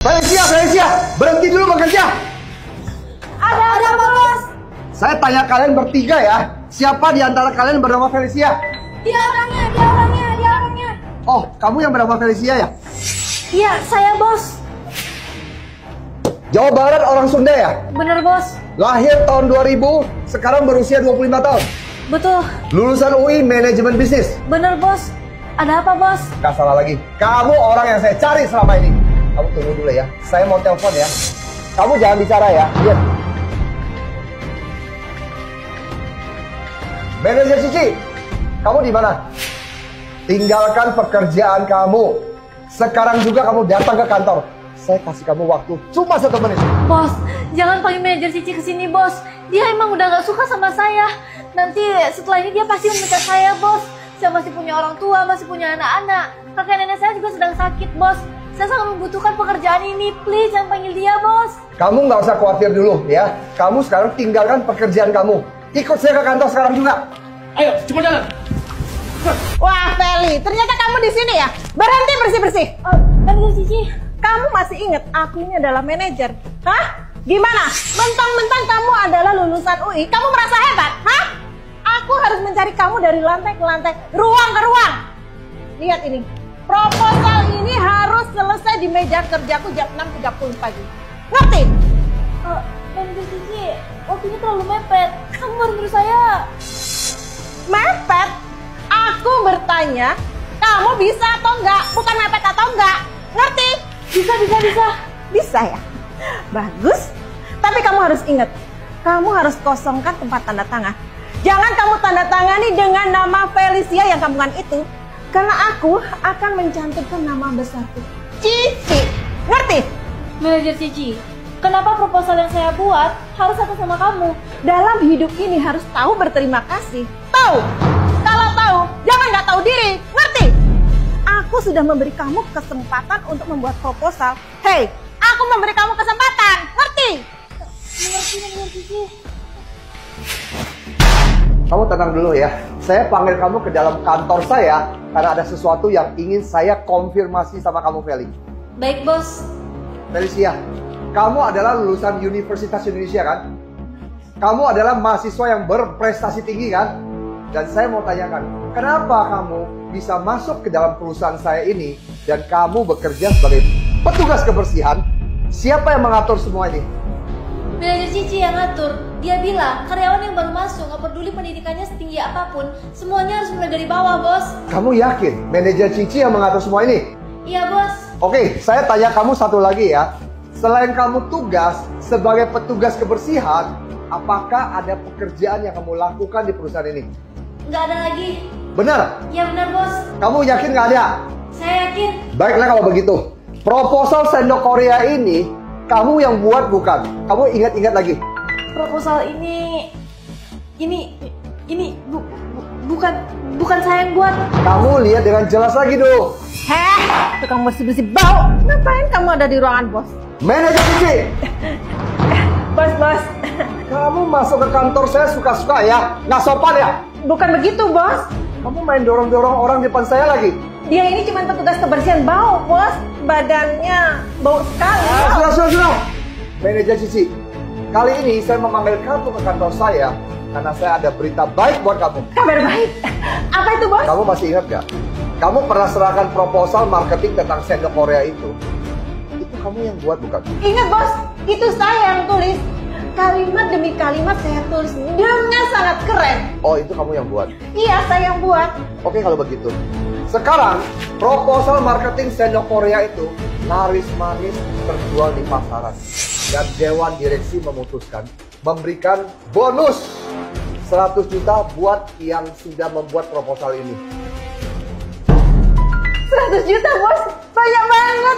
Felicia, berhenti dulu bekerja. Ada apa, Bos? Saya tanya kalian bertiga ya, siapa di antara kalian bernama Felicia? Dia orangnya. Oh, kamu yang bernama Felicia ya? Iya, saya, Bos. Jawa Barat orang Sunda ya? Bener, Bos. Lahir tahun 2000, sekarang berusia 25 tahun. Betul. Lulusan UI Manajemen Bisnis. Bener, Bos. Ada apa, Bos? Gak salah lagi. Kamu orang yang saya cari selama ini. Kamu tunggu dulu ya. Saya mau telepon ya. Kamu jangan bicara ya. Lihat. Manajer Cici, kamu di mana? Tinggalkan pekerjaan kamu. Sekarang juga kamu datang ke kantor. Saya kasih kamu waktu cuma 1 menit. Bos, jangan panggil manajer Cici ke sini, Bos. Dia emang udah gak suka sama saya. Nanti setelah ini dia pasti memecat saya, Bos. Saya masih punya orang tua, masih punya anak-anak. Kakek nenek saya juga sedang sakit, Bos. Saya sangat membutuhkan pekerjaan ini. Please, jangan panggil dia, Bos. Kamu nggak usah khawatir dulu ya. Kamu sekarang tinggalkan pekerjaan kamu. Ikut saya ke kantor sekarang juga. Ayo, cepat jalan. Wah, Feli, ternyata kamu di sini ya? Berhenti bersih-bersih. Manajer Cici. Kamu masih ingat aku ini adalah manajer? Hah? Gimana? Mentang-mentang kamu adalah lulusan UI, kamu merasa hebat? Hah? Aku harus mencari kamu dari lantai ke lantai, ruang ke ruang. Lihat ini. Proposal ini harus selesai di meja kerjaku jam 6.30 pagi. Ngerti? Manajer Cici, waktunya terlalu mepet. Kamu harus menurut saya. Mepet? Aku bertanya, kamu bisa atau enggak? Bukan mepet atau enggak? Ngerti? Bisa. Bisa ya? Bagus. Tapi kamu harus ingat, kamu harus kosongkan tempat tanda tangan. Jangan kamu tanda tangani dengan nama Felicia yang kampungan itu. Karena aku akan mencantumkan nama besarku, Cici. Ngerti? Manajer Cici, kenapa proposal yang saya buat harus atas nama kamu? Dalam hidup ini harus tahu berterima kasih. Tahu? Kalau tahu, jangan nggak tahu diri. Ngerti? Aku sudah memberi kamu kesempatan untuk membuat proposal. Hei, aku memberi kamu kesempatan. Ngerti? Mengerti, Manajer Cici. Kamu tenang dulu ya. Saya panggil kamu ke dalam kantor saya karena ada sesuatu yang ingin saya konfirmasi sama kamu, Feli. Baik, Bos. Felicia, kamu adalah lulusan Universitas Indonesia kan? Kamu adalah mahasiswa yang berprestasi tinggi kan? Dan saya mau tanyakan, kenapa kamu bisa masuk ke dalam perusahaan saya ini dan kamu bekerja sebagai petugas kebersihan? Siapa yang mengatur semua ini? Manajer Cici yang ngatur. Dia bilang karyawan yang baru masuk, gak peduli pendidikannya setinggi apapun, semuanya harus mulai dari bawah, Bos. Kamu yakin manajer Cici yang mengatur semua ini? Iya, Bos. Oke, saya tanya kamu satu lagi ya. Selain kamu tugas sebagai petugas kebersihan, apakah ada pekerjaan yang kamu lakukan di perusahaan ini? Nggak ada lagi. Benar? Iya benar, Bos. Kamu yakin nggak ada? Saya yakin. Baiklah kalau begitu. Proposal sendok Korea ini kamu yang buat bukan? Kamu ingat-ingat lagi? Proposal bukan saya yang buat. Kamu lihat dengan jelas lagi dong. Heh, tukang bersih-bersih bau. Ngapain kamu ada di ruangan bos? Manajer Cici, Bos. kamu masuk ke kantor saya suka-suka ya? Nggak sopan ya? Bukan begitu, bos. Kamu main dorong-dorong orang depan saya lagi. Dia ini cuma petugas kebersihan bau, bos. Badannya bau sekali. Sudah. Manajer Cici, kali ini saya memanggil kamu ke kantor saya karena saya ada berita baik buat kamu. Kabar baik. Apa itu, bos? Kamu masih ingat gak? Kamu pernah serahkan proposal marketing tentang sendok Korea itu. Itu kamu yang buat bukan? Ingat, bos. Itu saya yang tulis. Kalimat demi kalimat saya tulis dengan sangat keren. Oh, itu kamu yang buat? Iya, saya yang buat. Oke kalau begitu. Sekarang, proposal marketing sendok Korea itu laris-manis terjual di pasaran. Dan Dewan Direksi memutuskan memberikan bonus 100 juta buat yang sudah membuat proposal ini. 100 juta, bos. Banyak banget.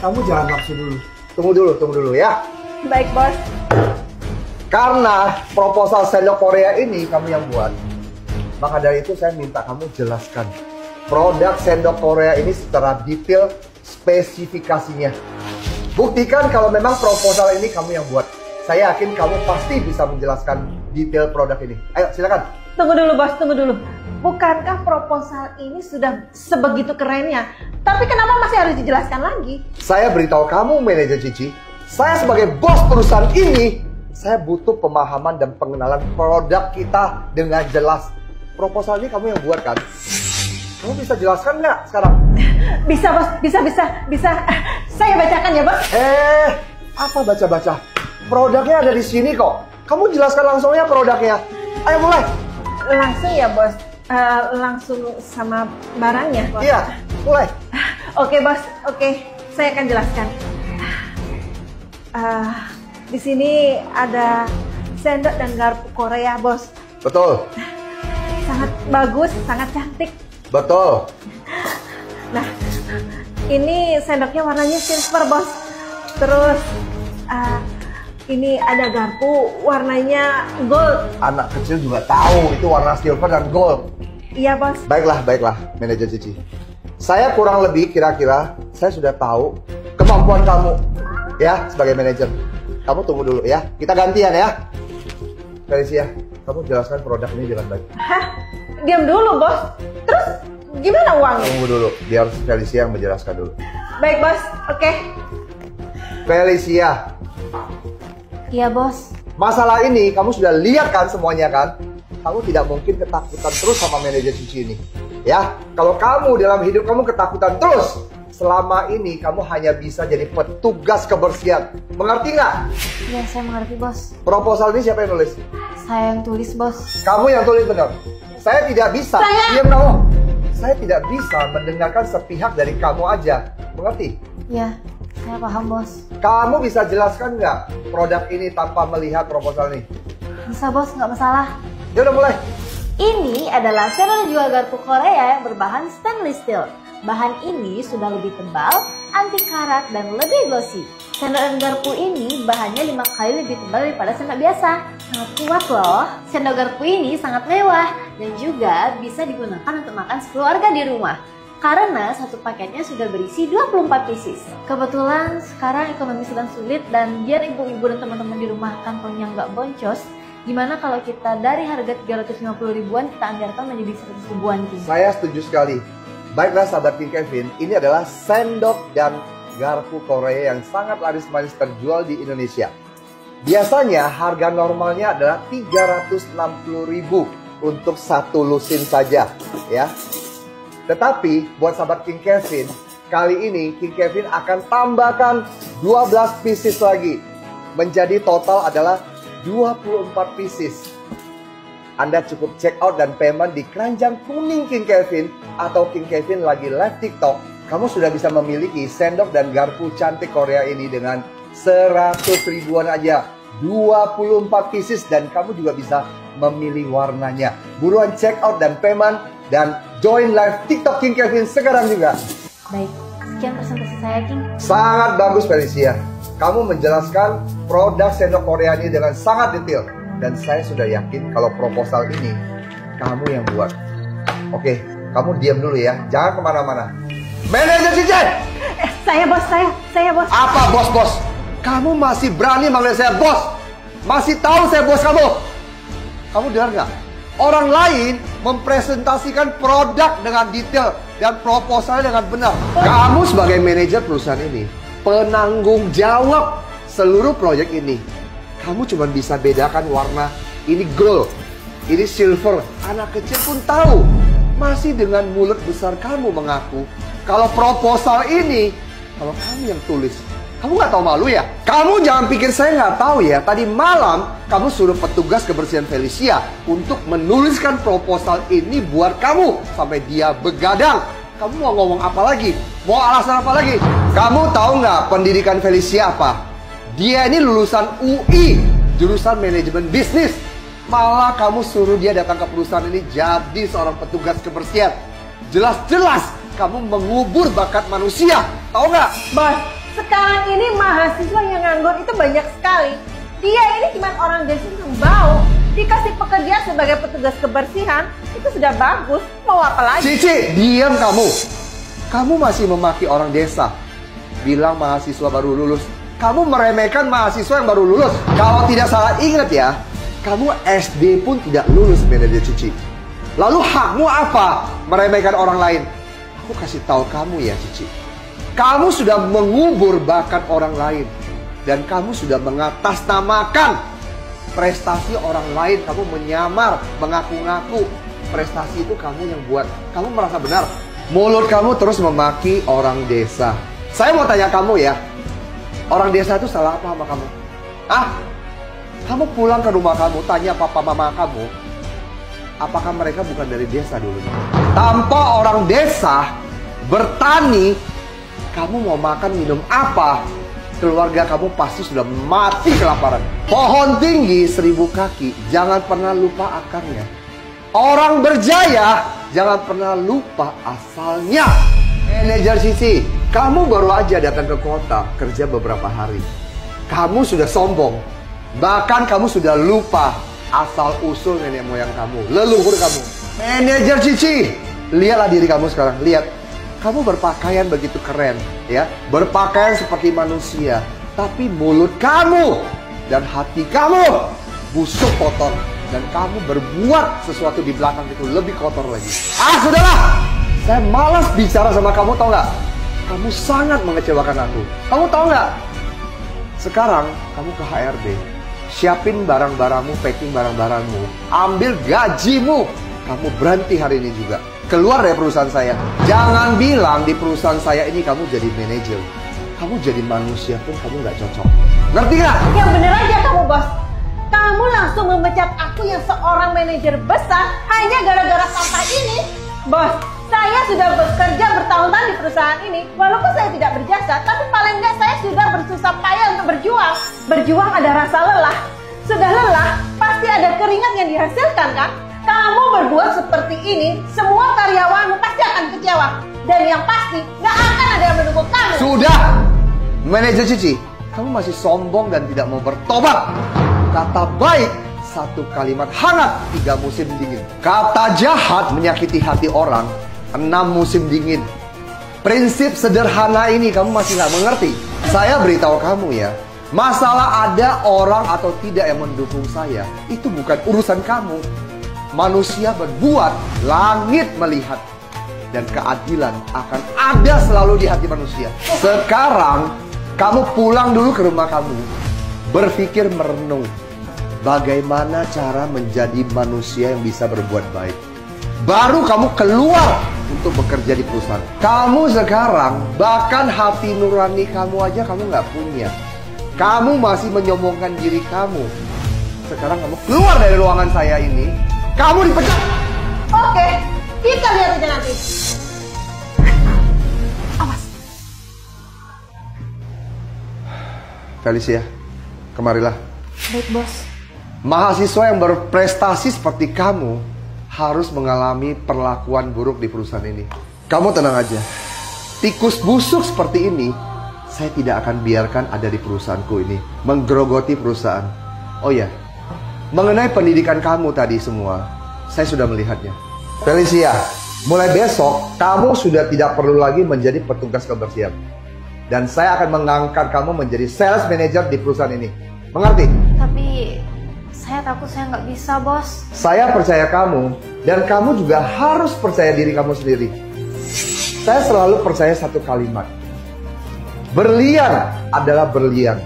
Kamu jangan nafsu dulu. Tunggu dulu ya. Baik, bos. Karena proposal sendok Korea ini kamu yang buat, maka dari itu saya minta kamu jelaskan produk sendok Korea ini secara detail spesifikasinya. Buktikan kalau memang proposal ini kamu yang buat. Saya yakin kamu pasti bisa menjelaskan detail produk ini. Ayo silakan. Tunggu dulu, bos. Tunggu dulu. bukankah proposal ini sudah sebegitu kerennya? Tapi kenapa masih harus dijelaskan lagi? Saya beritahu kamu, manajer Cici, saya sebagai bos perusahaan ini, saya butuh pemahaman dan pengenalan produk kita dengan jelas. Proposal ini kamu yang buat kan? Kamu bisa jelaskan nggak sekarang? Bisa bos, bisa. Saya bacakan ya bos. Apa baca-baca? Produknya ada di sini kok. Kamu jelaskan langsung ya produknya. Ayo mulai. Langsung ya bos. Langsung sama barangnya bos. Iya, mulai. Oke bos, oke. Saya akan jelaskan. Di sini ada sendok dan garpu Korea bos. Betul. Sangat bagus, sangat cantik. Betul. Nah, ini sendoknya warnanya silver bos. Terus ini ada garpu warnanya gold. Anak kecil juga tahu itu warna silver dan gold. Iya bos. Baiklah, manajer Cici. Saya kurang lebih kira-kira saya sudah tahu kemampuan kamu ya sebagai manajer. Kamu tunggu dulu ya. Kita gantian ya. Felicia, kamu jelaskan produk ini dengan baik. Hah? Diam dulu bos. Terus gimana uangnya? Tunggu dulu, biar Felicia yang menjelaskan dulu. Baik bos, oke. Felicia, Iya bos. masalah ini kamu sudah lihat kan semuanya kan? Kamu tidak mungkin ketakutan terus sama manajer Cici ini. Ya, kalau kamu dalam hidup kamu ketakutan terus, selama ini kamu hanya bisa jadi petugas kebersihan. Mengerti nggak? Iya saya mengerti bos. Proposal ini siapa yang nulis? Saya yang tulis bos. Kamu yang tulis benar. Saya tidak bisa. Diam kamu. Saya tidak bisa mendengarkan sepihak dari kamu aja. Mengerti? Iya, saya paham bos. Kamu bisa jelaskan nggak produk ini tanpa melihat proposal ini? Bisa bos, nggak masalah. Ya udah mulai. Ini adalah sendok jual garpu Korea yang berbahan stainless steel. Bahan ini sudah lebih tebal, anti karat, dan lebih glossy. Sendok dan garpu ini bahannya 5 kali lebih tebal daripada sendok biasa. Sangat kuat loh. Sendok garpu ini sangat mewah dan juga bisa digunakan untuk makan sekeluarga di rumah. Karena satu paketnya sudah berisi 24 pieces. Kebetulan sekarang ekonomi sedang sulit dan biar ibu-ibu dan teman-teman di rumah kantongnya nggak boncos, gimana kalau kita dari harga 350 ribuan kita anggarkan menjadi 100 ribuan King? Saya setuju sekali. Baiklah sahabat King Kevin, ini adalah sendok dan garpu Korea yang sangat laris-manis terjual di Indonesia. Biasanya harga normalnya adalah 360 ribu untuk satu lusin saja ya. Tetapi buat sahabat King Kevin, kali ini King Kevin akan tambahkan 12 pieces lagi. Menjadi total adalah 24 pieces. Anda cukup check out dan payment di keranjang kuning King Kevin atau King Kevin lagi live TikTok. Kamu sudah bisa memiliki sendok dan garpu cantik Korea ini dengan 100 ribuan aja. 24 pieces dan kamu juga bisa memilih warnanya. Buruan check out dan payment dan join live TikTok King Kevin sekarang juga. Baik, sekian presentasi saya King. Sangat bagus Felicia. Kamu menjelaskan produk sendok Korea ini dengan sangat detail. Dan saya sudah yakin kalau proposal ini kamu yang buat. Oke, kamu diam dulu ya. Jangan kemana-mana. Manajer Cici! Saya bos. Apa bos? Kamu masih berani manggil saya bos? Masih tahu saya bos kamu? Kamu dengar nggak? Orang lain mempresentasikan produk dengan detail dan proposalnya dengan benar. Kamu sebagai manajer perusahaan ini penanggung jawab seluruh proyek ini. Kamu cuma bisa bedakan warna. Ini gold, ini silver. Anak kecil pun tahu. Masih dengan mulut besar kamu mengaku kalau proposal ini, kalau kamu yang tulis. Kamu nggak tahu malu ya? Kamu jangan pikir saya nggak tahu ya. Tadi malam kamu suruh petugas kebersihan Felicia untuk menuliskan proposal ini buat kamu. Sampai dia begadang. Kamu mau ngomong apa lagi? Mau alasan apa lagi? Kamu tahu nggak pendidikan Felicia apa? Dia ini lulusan UI, jurusan manajemen bisnis. Malah kamu suruh dia datang ke perusahaan ini jadi seorang petugas kebersihan. Jelas-jelas kamu mengubur bakat manusia. Tahu nggak? Bos, sekarang ini mahasiswa yang nganggur itu banyak sekali. Dia ini cuma orang desa yang bau. Dikasih pekerjaan sebagai petugas kebersihan, itu sudah bagus. Mau apa lagi? Cici, diam kamu. Kamu masih memaki orang desa. Bilang mahasiswa baru lulus. Kamu meremehkan mahasiswa yang baru lulus. Kalau tidak salah ingat ya, kamu SD pun tidak lulus manajer Cici. Lalu hakmu apa meremehkan orang lain? Aku kasih tahu kamu ya Cici. Kamu sudah mengubur bakat orang lain. Dan kamu sudah mengatasnamakan prestasi orang lain. Kamu menyamar, mengaku-ngaku. Prestasi itu kamu yang buat. Kamu merasa benar. Mulut kamu terus memaki orang desa. Saya mau tanya kamu ya. Orang desa itu salah apa sama kamu? Kamu pulang ke rumah kamu, tanya papa mama kamu, apakah mereka bukan dari desa dulu? Tanpa orang desa bertani, kamu mau makan minum apa? Keluarga kamu pasti sudah mati kelaparan. Pohon tinggi 1000 kaki, jangan pernah lupa akarnya. Orang berjaya, jangan pernah lupa asalnya. Manajer Cici, kamu baru aja datang ke kota kerja beberapa hari. Kamu sudah sombong. Bahkan kamu sudah lupa asal-usul nenek moyang kamu, leluhur kamu. Manajer Cici, lihatlah diri kamu sekarang. Lihat, kamu berpakaian begitu keren, ya, berpakaian seperti manusia. Tapi mulut kamu dan hati kamu busuk kotor. Dan kamu berbuat sesuatu di belakang itu lebih kotor lagi. Sudahlah, saya malas bicara sama kamu, tau nggak? Kamu sangat mengecewakan aku. Kamu tau nggak? Sekarang kamu ke HRD. Siapin barang-barangmu, packing barang-barangmu, ambil gajimu. Kamu berhenti hari ini juga. Keluar dari perusahaan saya. Jangan bilang di perusahaan saya ini kamu jadi manajer. Kamu jadi manusia pun kamu nggak cocok. Ngerti nggak? Yang bener aja kamu, bos. Kamu langsung memecat aku yang seorang manajer besar hanya gara-gara sampah ini. Bos, saya sudah bekerja bertahun-tahun di perusahaan ini. Walaupun saya tidak berjasa, tapi paling enggak saya sudah bersusah payah untuk berjuang. Berjuang ada rasa lelah. Sudah lelah, pasti ada keringat yang dihasilkan kan? Kamu berbuat seperti ini, semua karyawanmu pasti akan kecewa. Dan yang pasti, nggak akan ada yang mendukung kamu. Sudah! Manajer Cici, kamu masih sombong dan tidak mau bertobat. Kata baik, 1 kalimat hangat, 3 musim dingin. Kata jahat menyakiti hati orang, 6 musim dingin. Prinsip sederhana ini kamu masih nggak mengerti. Saya beritahu kamu ya, masalah ada orang atau tidak yang mendukung saya, itu bukan urusan kamu. Manusia berbuat, langit melihat. Dan keadilan akan ada selalu di hati manusia. Sekarang, kamu pulang dulu ke rumah kamu. Berpikir merenung. Bagaimana cara menjadi manusia yang bisa berbuat baik. Baru kamu keluar untuk bekerja di perusahaan. Kamu sekarang, bahkan hati nurani kamu aja kamu nggak punya. Kamu masih menyombongkan diri kamu. Sekarang kamu keluar dari ruangan saya ini. Kamu dipecat. Oke, kita lihat aja nanti. Awas. Felicia, kemarilah. Baik, bos. Mahasiswa yang berprestasi seperti kamu harus mengalami perlakuan buruk di perusahaan ini. Kamu tenang aja. Tikus busuk seperti ini, saya tidak akan biarkan ada di perusahaanku ini. Menggerogoti perusahaan. Oh ya, mengenai pendidikan kamu tadi semua, saya sudah melihatnya. Felicia, mulai besok, kamu sudah tidak perlu lagi menjadi petugas kebersihan. Dan saya akan mengangkat kamu menjadi sales manager di perusahaan ini. Mengerti? Tapi saya takut saya nggak bisa, bos. Saya percaya kamu, dan kamu juga harus percaya diri kamu sendiri. Saya selalu percaya satu kalimat. Berlian adalah berlian.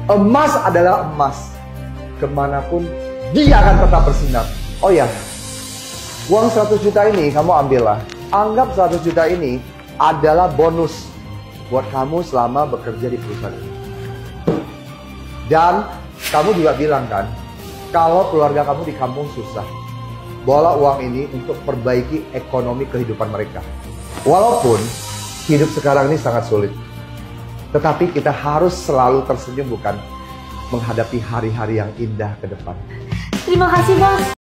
Emas adalah emas. Kemanapun, dia akan tetap bersinar. Oh ya, uang 100 juta ini kamu ambillah. Anggap 100 juta ini adalah bonus buat kamu selama bekerja di perusahaan ini. Dan kamu juga bilang kan, kalau keluarga kamu di kampung susah, bawa uang ini untuk perbaiki ekonomi kehidupan mereka. Walaupun hidup sekarang ini sangat sulit, tetapi kita harus selalu tersenyum, bukan menghadapi hari-hari yang indah ke depan. Terima kasih, bos.